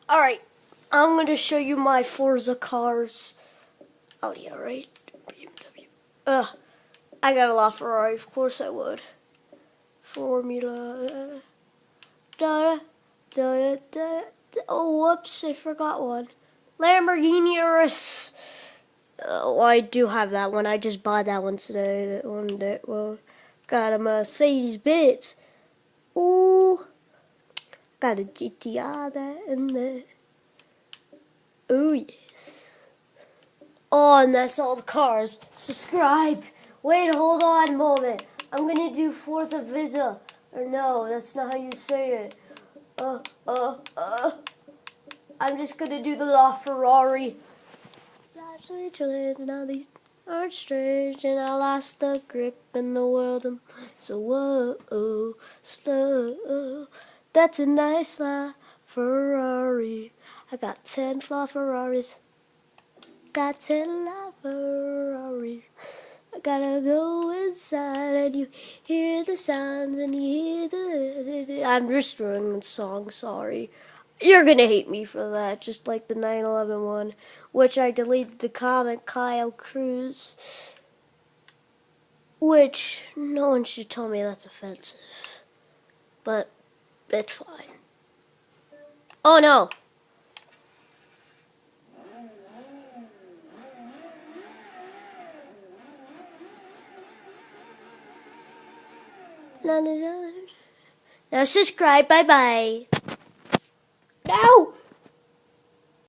Alright, I'm going to show you my Forza cars. Audi, alright? BMW. I got a LaFerrari, of course I would. Formula. Oh, whoops, I forgot one. Lamborghini Urus. Oh, I do have that one. I just bought that one today. Well, got a Mercedes Benz. Ooh. Got a GTI that in there. Oh, yes. Oh, and that's all the cars. Subscribe. Wait, hold on a moment. I'm going to do Forza Visa. Or no, that's not how you say it. I'm just going to do the LaFerrari. Life's a challenge, and all these are strange, and I lost the grip in the world. So whoa, slow. That's a nice LaFerrari. I got 10 LaFerraris. Got 10 LaFerraris. I gotta go inside, and you hear the sounds, and you hear the. I'm just ruining the song. Sorry. You're gonna hate me for that, just like the 9/11 one, which I deleted the comment Kyle Cruz, which no one should tell me that's offensive, but it's fine. Oh no! Now subscribe, bye bye.